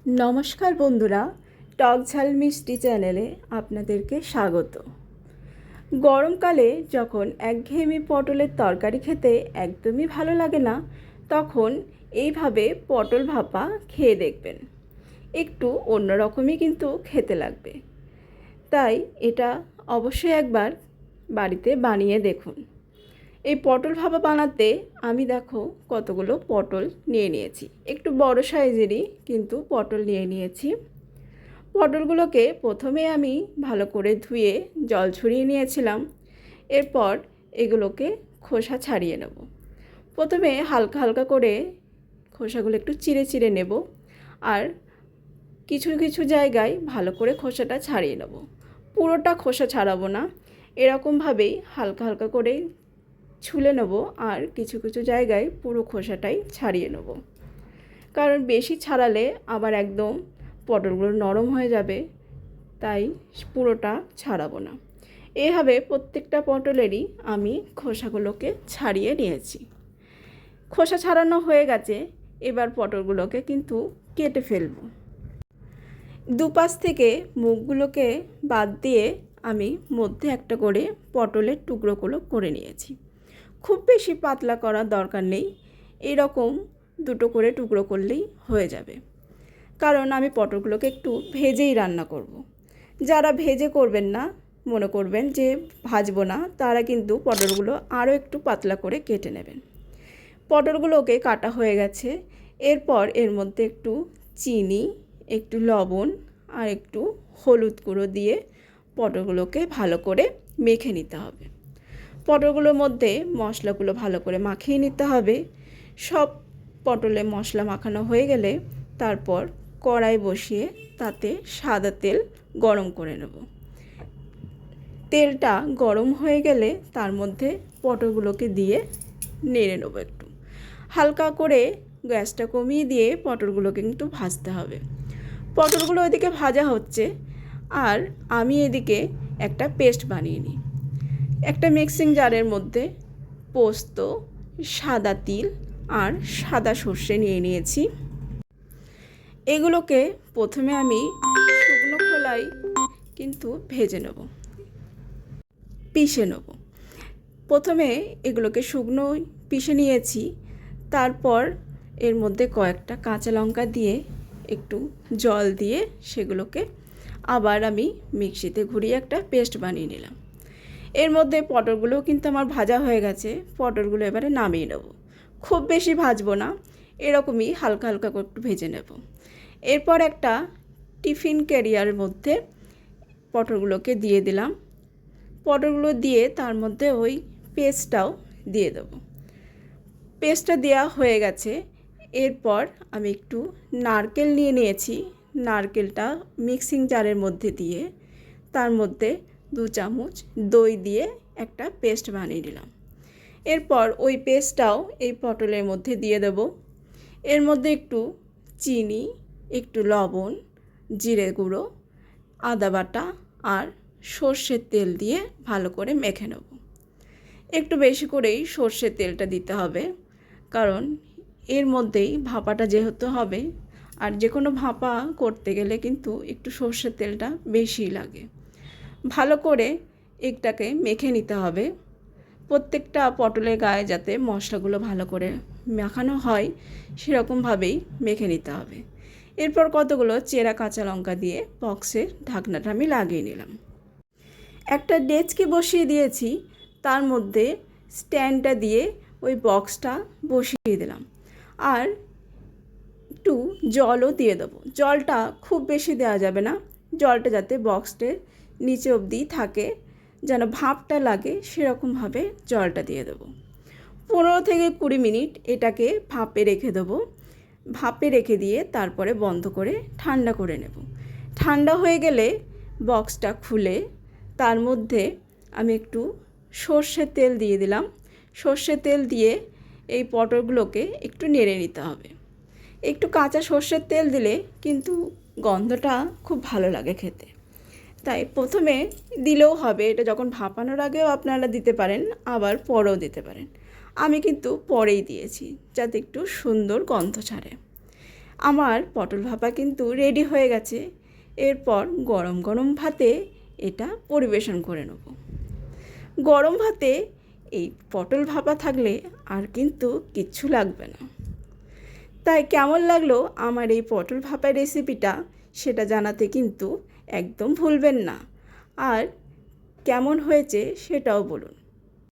নমস্কার বন্ধুরা, টক ঝাল মিষ্টি চ্যানেলে আপনাদেরকে স্বাগত। গরমকালে যখন একঘেয়েমি পটলের তরকারি খেতে একদমই ভালো লাগে না, তখন এইভাবে পটল ভাপা খেয়ে দেখবেন। একটু অন্যরকমই কিন্তু খেতে লাগবে। তাই এটা অবশ্যই একবার বাড়িতে বানিয়ে দেখুন। এই পটল ভাপা বানাতে আমি দেখো কতগুলো পটল নিয়ে নিয়েছি। একটু বড় সাইজেরই কিন্তু পটল নিয়ে নিয়েছি। পটলগুলোকে প্রথমে আমি ভালো করে ধুয়ে জল ঝরিয়ে নিয়েছিলাম। এরপর এগুলোকে খোসা ছাড়িয়ে নেব। প্রথমে হালকা হালকা করে খোসাগুলো একটু চিড়ে চিড়ে নেব, আর কিছু কিছু জায়গায় ভালো করে খোসাটা ছাড়িয়ে নেব। পুরোটা খোসা ছাড়াবো না, এরকমভাবেই হালকা হালকা করে ছুলে নেব, আর কিছু কিছু জায়গায় পুরো খোসাটাই ছাড়িয়ে নেব। কারণ বেশি ছাড়ালে আবার একদম পটলগুলো নরম হয়ে যাবে, তাই পুরোটা ছাড়াবো না। এইভাবে প্রত্যেকটা পটলেরই আমি খোসাগুলোকে ছাড়িয়ে নিয়েছি। খোসা ছাড়ানো হয়ে গেছে, এবার পটলগুলোকে কিন্তু কেটে ফেলব। দুপাশ থেকে মুখগুলোকে বাদ দিয়ে আমি মধ্যে একটা করে পটলের টুকরোগুলো করে নিয়েছি। খুব বেশি পাতলা করার দরকার নেই, এরকম দুটো করে টুকরো করলেই হয়ে যাবে। কারণ আমি পটলগুলোকে একটু ভেজেই রান্না করব। যারা ভেজে করবেন না, মনে করবেন যে ভাজবো না, তারা কিন্তু পটলগুলো আরও একটু পাতলা করে কেটে নেবেন। পটলগুলোকে কাটা হয়ে গেছে। এরপর এর মধ্যে একটু চিনি, একটু লবণ আর একটু হলুদ গুঁড়ো দিয়ে পটলগুলোকে ভালো করে মেখে নিতে হবে। পটলগুলোর মধ্যে মশলাগুলো ভালো করে মাখিয়ে নিতে হবে। সব পটলে মশলা মাখানো হয়ে গেলে তারপর কড়াই বসিয়ে তাতে সাদা তেল গরম করে নেব। তেলটা গরম হয়ে গেলে তার মধ্যে পটলগুলোকে দিয়ে নেড়ে নেব। একটু হালকা করে গ্যাসটা কমিয়ে দিয়ে পটলগুলোকে কিন্তু ভাজতে হবে। পটলগুলো ওইদিকে ভাজা হচ্ছে, আর আমি এদিকে একটা পেস্ট বানিয়ে নিই। একটা মিক্সিং জারের মধ্যে পোস্ত, সাদা তিল আর সাদা সর্ষে নিয়ে নিয়েছি। এগুলোকে প্রথমে আমি শুকনো খোলায় কিন্তু ভেজে নেব, পিষে নেব। প্রথমে এগুলোকে শুকনো পিষে নিয়েছি, তারপর এর মধ্যে কয়েকটা কাঁচা লঙ্কা দিয়ে একটু জল দিয়ে সেগুলোকে আবার আমি মিক্সিতে ঘুরিয়ে একটা পেস্ট বানিয়ে নিলাম। এর মধ্যে পটলগুলোও কিন্তু আমার ভাজা হয়ে গেছে। পটলগুলো এবারে নামিয়ে নেব। খুব বেশি ভাজবো না, এরকমই হালকা হালকা করে একটু ভেজে নেব। এরপর একটা টিফিন ক্যারিয়ারের মধ্যে পটলগুলোকে দিয়ে দিলাম। পটলগুলো দিয়ে তার মধ্যে ওই পেস্টটাও দিয়ে দেব। পেস্টটা দেওয়া হয়ে গেছে। এরপর আমি একটু নারকেল নিয়ে নিয়েছি। নারকেলটা মিক্সিং জারের মধ্যে দিয়ে তার মধ্যে 2 চামচ দই দিয়ে একটা পেস্ট বানিয়ে নিলাম। এরপর ওই পেস্টটাও এই পটলের মধ্যে দিয়ে দেব। এর মধ্যে একটু চিনি, একটু লবণ, জিরে গুঁড়ো, আদা বাটা আর সর্ষের তেল দিয়ে ভালো করে মেখে নেব। একটু বেশি করেই সর্ষের তেলটা দিতে হবে, কারণ এর মধ্যেই ভাপাটা যেহেতু হবে, আর যে কোনো ভাপা করতে গেলে কিন্তু একটু সর্ষের তেলটা বেশি লাগে। ভালো করে এটাকে মেখে নিতে হবে। প্রত্যেকটা পটলের গায়ে যাতে মশলাগুলো ভালো করে মাখানো হয়, সেরকমভাবেই মেখে নিতে হবে। এরপর কতগুলো চেরা কাঁচা লঙ্কা দিয়ে বক্সের ঢাকনাটা আমি লাগিয়ে নিলাম। একটা ডেচকি বসিয়ে দিয়েছি, তার মধ্যে স্ট্যান্ডটা দিয়ে ওই বক্সটা বসিয়ে দিলাম, আর একটু জলও দিয়ে দেবো। জলটা খুব বেশি দেওয়া যাবে না, জলটা যাতে বক্সের নিচে অবধি থাকে, যেন ভাপটা লাগে সেরকমভাবে জলটা দিয়ে দেবো। 15 থেকে 20 মিনিট এটাকে ভাপে রেখে দেবো। ভাপে রেখে দিয়ে তারপরে বন্ধ করে ঠান্ডা করে নেব। ঠান্ডা হয়ে গেলে বক্সটা খুলে তার মধ্যে আমি একটু সর্ষের তেল দিয়ে দিলাম। সর্ষের তেল দিয়ে এই পটলগুলোকে একটু নেড়ে নিতে হবে। একটু কাঁচা সর্ষের তেল দিলে কিন্তু গন্ধটা খুব ভালো লাগে খেতে, তাই প্রথমে দিলেও হবে। এটা যখন ভাপানোর আগেও আপনারা দিতে পারেন, আবার পরেও দিতে পারেন। আমি কিন্তু পরেই দিয়েছি, যাতে একটু সুন্দর গন্ধ ছাড়ে। আমার পটল ভাপা কিন্তু রেডি হয়ে গেছে। এরপর গরম গরম ভাতে এটা পরিবেশন করে নেব। গরম ভাতে এই পটল ভাপা থাকলে আর কিন্তু কিচ্ছু লাগবে না। তাই কেমন লাগলো আমার এই পটল ভাপা রেসিপিটা সেটা জানাতে কিন্তু একদম ভুলবেন না। আর কেমন হয়েছে সেটাও বলুন।